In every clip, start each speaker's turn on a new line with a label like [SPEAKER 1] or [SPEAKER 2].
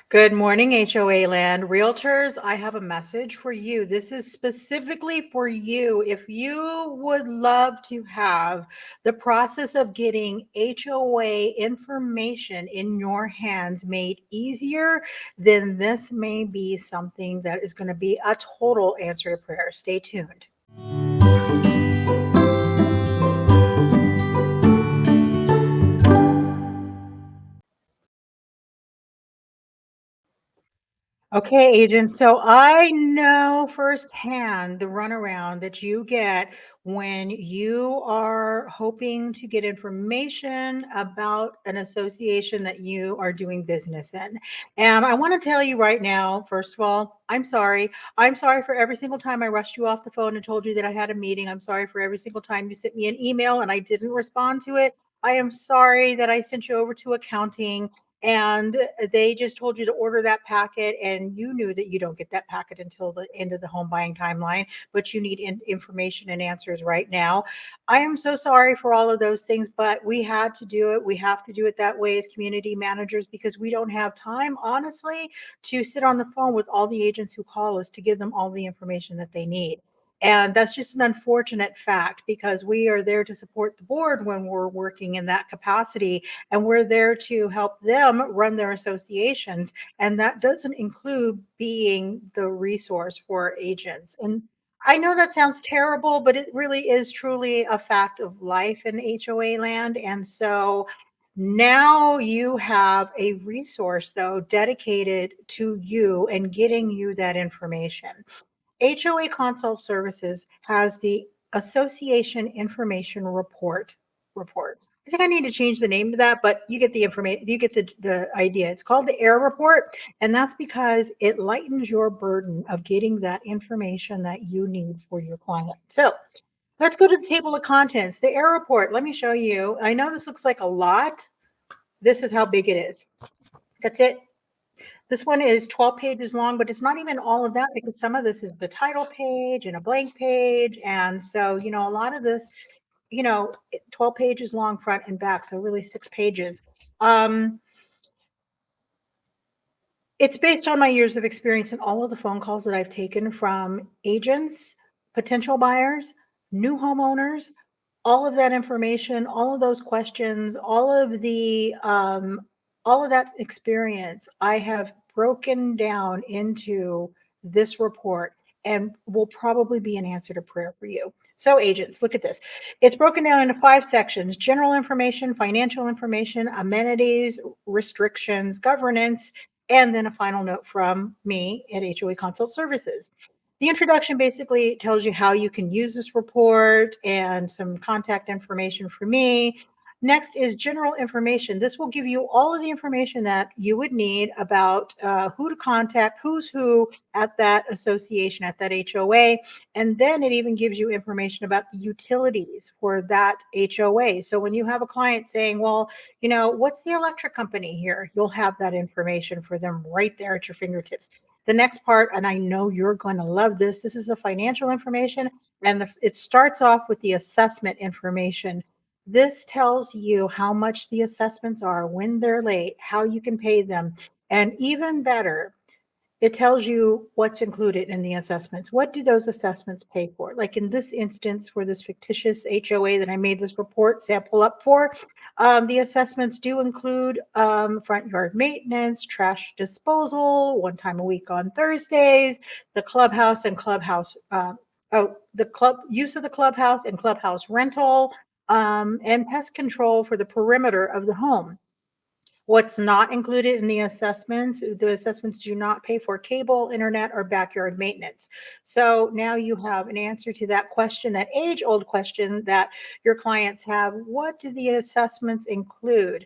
[SPEAKER 1] Good morning, HOA land. Realtors, I have a message for you. This is specifically for you. If you would love to have the process of getting HOA information in your hands made easier, then this may be something that is going to be a total answer to prayer. Stay tuned. Okay, agent. So I know firsthand the runaround that you get when you are hoping to get information about an association that you are doing business in. And I want to tell you right now, first of all, I'm sorry. I'm sorry for every single time I rushed you off the phone and told you that I had a meeting. I'm sorry for every single time you sent me an email and I didn't respond to it. I am sorry that I sent you over to accounting and they just told you to order that packet and you knew that you don't get that packet until the end of the home buying timeline, but you need information and answers right now. I am so sorry for all of those things, but we had to do it. We have to do it that way as community managers because we don't have time, honestly, to sit on the phone with all the agents who call us to give them all the information that they need. And that's just an unfortunate fact because we are there to support the board when we're working in that capacity, and we're there to help them run their associations. And that doesn't include being the resource for agents. And I know that sounds terrible, but it really is truly a fact of life in HOA land. And so now you have a resource, though, dedicated to you and getting you that information. HOA Consult Services has the Association Information Report. I think I need to change the name to that, but you get the information, you get the idea. It's called the AIR report, and that's because it lightens your burden of getting that information that you need for your client. So let's go to the table of contents. The AIR report, let me show you. I know this looks like a lot. This is how big it is. That's it. This one is 12 pages long, but it's not even all of that because some of this is the title page and a blank page. And so, a lot of this, 12 pages long front and back. So really 6 pages. Um, it's based on my years of experience and all of the phone calls that I've taken from agents, potential buyers, new homeowners, all of that information, all of those questions, all of that experience, I have broken down into this report and will probably be an answer to prayer for you. So, agents, look at this. It's broken down into 5 sections: general information, financial information, amenities, restrictions, governance, and then a final note from me at HOA Consult Services. The introduction basically tells you how you can use this report and some contact information for me. Next is general information. This will give you all of the information that you would need about who to contact, who's who at that association, at that HOA. And then it even gives you information about the utilities for that HOA. So when you have a client saying, well, what's the electric company here? You'll have that information for them right there at your fingertips. The next part, and I know you're going to love this, this is the financial information, and it starts off with the assessment information. This tells you how much the assessments are, when they're late, how you can pay them, and even better, it tells you what's included in the assessments. What do those assessments pay for? Like in this instance, for this fictitious HOA that I made this report sample up for, the assessments do include front yard maintenance, trash disposal, 1 time a week on Thursdays, the clubhouse and clubhouse, the club use of the clubhouse and clubhouse rental, and pest control for the perimeter of the home. What's not included in the assessments do not pay for cable, internet, or backyard maintenance. So now you have an answer to that question, that age-old question that your clients have. What do the assessments include?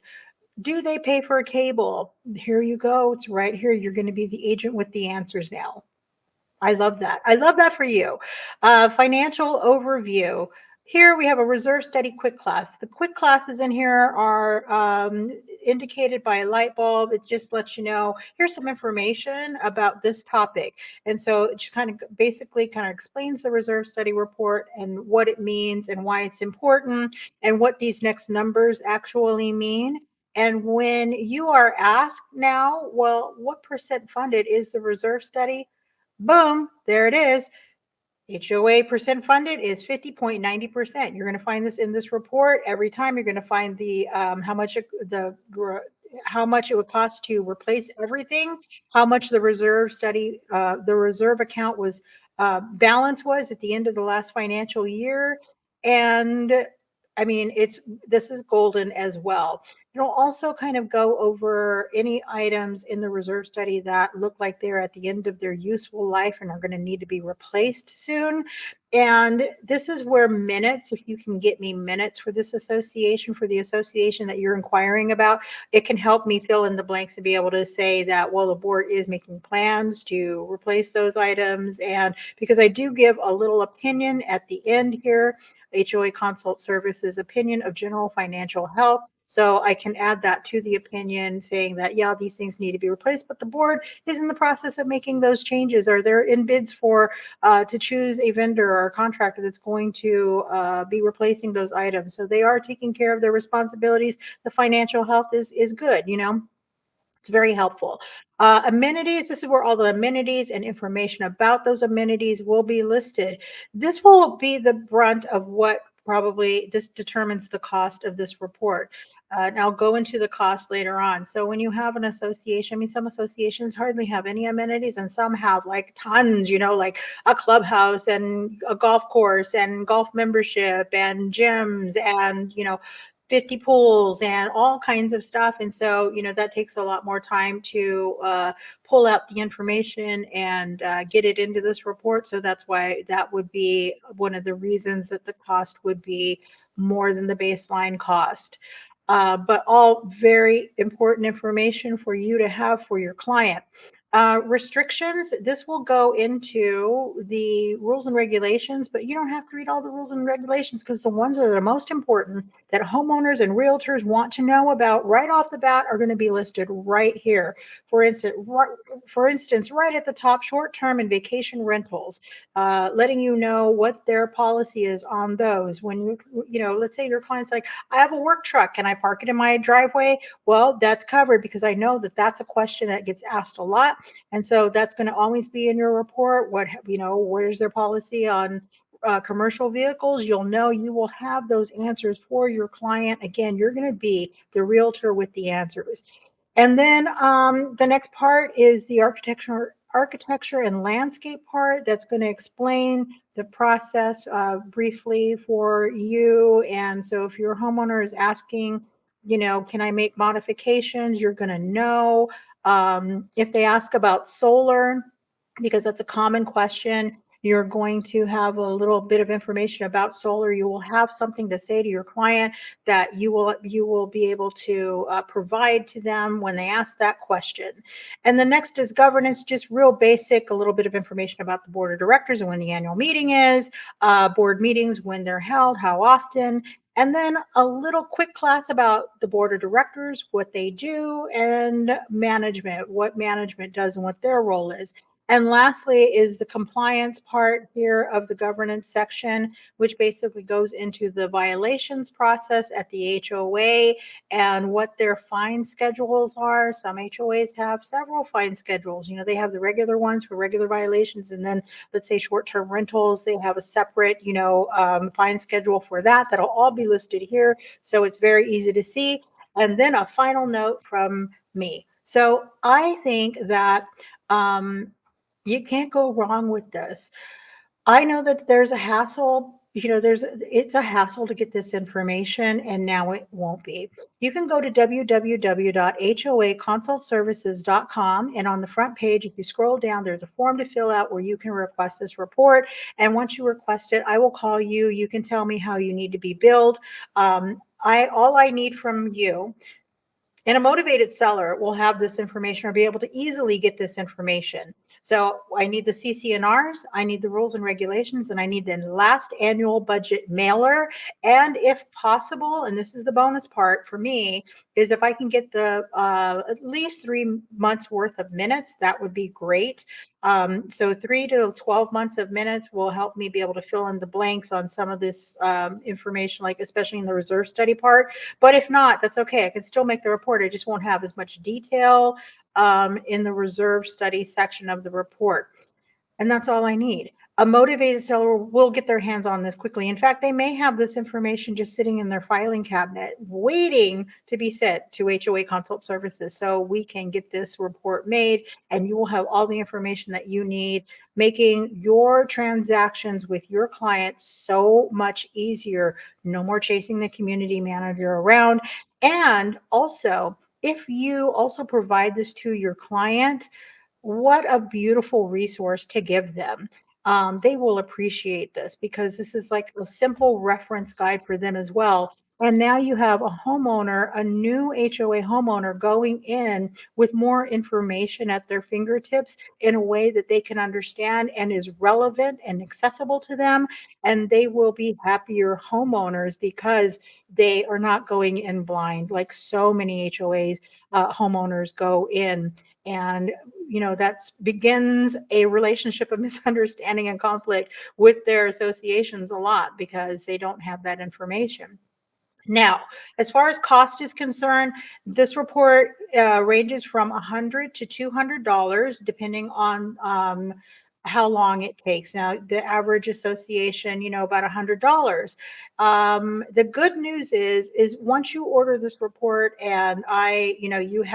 [SPEAKER 1] Do they pay for a cable? Here you go. It's right here. You're going to be the agent with the answers now. I love that. I love that for you. Financial overview. Here we have a reserve study quick class. The quick classes in here are indicated by a light bulb. It just lets you know, here's some information about this topic. And so it kind of basically kind of explains the reserve study report and what it means and why it's important and what these next numbers actually mean. And when you are asked now, well, what percent funded is the reserve study? Boom, there it is. HOA percent funded is 50.90%. You're going to find this in this report every time. You're going to find the how much it would cost to replace everything, how much the reserve study, the reserve account was balance was at the end of the last financial year, and I mean this is golden as well. It'll also kind of go over any items in the reserve study that look like they're at the end of their useful life and are going to need to be replaced soon. And this is where minutes, if you can get me minutes for this association, for the association that you're inquiring about, it can help me fill in the blanks and be able to say that, well, the board is making plans to replace those items. And because I do give a little opinion at the end here, HOA Consult Services opinion of general financial health. So I can add that to the opinion saying that, yeah, these things need to be replaced, but the board is in the process of making those changes, or they're in bids for to choose a vendor or a contractor that's going to be replacing those items. So they are taking care of their responsibilities. The financial health is good, you know. It's very helpful. Amenities, this is where all the amenities and information about those amenities will be listed. This will be the brunt of what probably this determines the cost of this report. And I'll go into the cost later on. So when you have an association, I mean, some associations hardly have any amenities and some have like tons, you know, like a clubhouse and a golf course and golf membership and gyms and, you know, 50 pools and all kinds of stuff. And so, you know, that takes a lot more time to pull out the information and get it into this report. So that's why that would be one of the reasons that the cost would be more than the baseline cost. But all very important information for you to have for your client. Restrictions, this will go into the rules and regulations, but you don't have to read all the rules and regulations because the ones that are the most important that homeowners and realtors want to know about right off the bat are going to be listed right here. For instance, right at the top, short-term and vacation rentals, letting you know what their policy is on those. When you know, let's say your client's like, I have a work truck, can I park it in my driveway? Well, that's covered because I know that that's a question that gets asked a lot. And so that's going to always be in your report. What, you know, where's their policy on commercial vehicles? You'll know you will have those answers for your client. Again, you're going to be the realtor with the answers. And then the next part is the architecture and landscape part that's going to explain the process briefly for you. And so if your homeowner is asking, you know, can I make modifications? You're going to know. If they ask about solar, because that's a common question, you're going to have a little bit of information about solar. You will have something to say to your client that you will be able to provide to them when they ask that question. And the next is governance, just real basic, a little bit of information about the board of directors and when the annual meeting is, board meetings, when they're held, how often, and then a little quick class about the board of directors, what they do, and management, what management does and what their role is. And lastly is the compliance part here of the governance section, which basically goes into the violations process at the HOA and what their fine schedules are. Some HOAs have several fine schedules. You know, they have the regular ones for regular violations, and then let's say short-term rentals, they have a separate, you know, fine schedule for that. That'll all be listed here. So it's very easy to see. And then a final note from me. So I think that you can't go wrong with this. I know that there's a hassle, you know, it's a hassle to get this information, and now it won't be. You can go to www.hoaconsultservices.com, and on the front page, if you scroll down, there's a form to fill out where you can request this report. And once you request it, I will call you. You can tell me how you need to be billed. All I need from you, and a motivated seller will have this information or be able to easily get this information. So I need the CCNRs, I need the rules and regulations, and I need the last annual budget mailer. And if possible, and this is the bonus part for me, is if I can get the at least 3 months worth of minutes, that would be great. So 3 to 12 months of minutes will help me be able to fill in the blanks on some of this information, like especially in the reserve study part. But if not, that's okay. I can still make the report. I just won't have as much detail in the reserve study section of the report. And that's all I need. A motivated seller will get their hands on this quickly. In fact, they may have this information just sitting in their filing cabinet, waiting to be sent to HOA Consult Services so we can get this report made and you will have all the information that you need, making your transactions with your clients so much easier. No more chasing the community manager around. And also, if you also provide this to your client, what a beautiful resource to give them. They will appreciate this because this is like a simple reference guide for them as well. And now you have a homeowner, a new HOA homeowner going in with more information at their fingertips in a way that they can understand and is relevant and accessible to them. And they will be happier homeowners because they are not going in blind like so many HOAs homeowners go in. And that's begins a relationship of misunderstanding and conflict with their associations a lot because they don't have that information. Now, as far as cost is concerned, this report ranges from $100 to $200, depending on how long it takes. Now, the average association, about $100. The good news is once you order this report, and I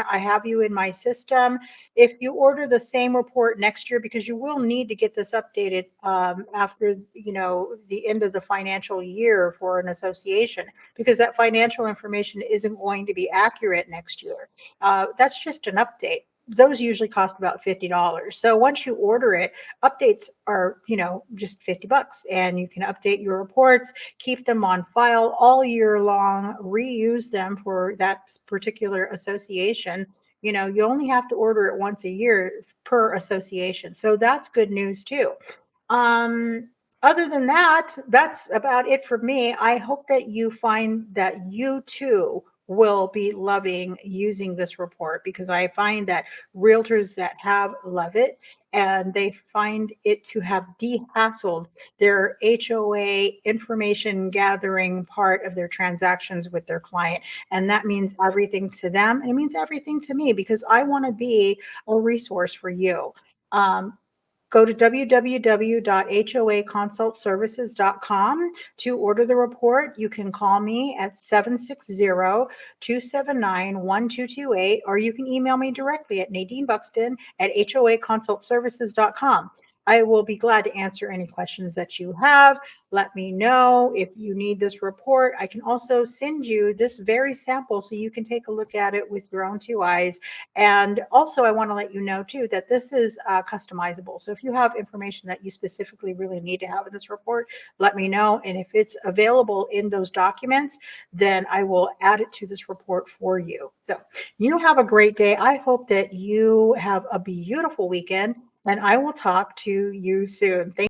[SPEAKER 1] have you in my system. If you order the same report next year, because you will need to get this updated after the end of the financial year for an association, because that financial information isn't going to be accurate next year. That's just an update. Those usually cost about $50. So once you order it, updates are, just $50, and you can update your reports, keep them on file all year long, reuse them for that particular association. You only have to order it once a year per association. So that's good news too. Um, Other than that, that's about it for me. I hope that you find that you too will be loving using this report, because I find that realtors that have love it, and they find it to have de-hassled their HOA information gathering part of their transactions with their client. And that means everything to them, and it means everything to me because I want to be a resource for you. Go to www.hoaconsultservices.com to order the report. You can call me at 760-279-1228, or you can email me directly at NadineBuxton at hoaconsultservices.com. I will be glad to answer any questions that you have. Let me know if you need this report. I can also send you this very sample so you can take a look at it with your own two eyes. And also, I want to let you know too that this is customizable. So if you have information that you specifically really need to have in this report, let me know. And if it's available in those documents, then I will add it to this report for you. So you have a great day. I hope that you have a beautiful weekend, and I will talk to you soon. Thank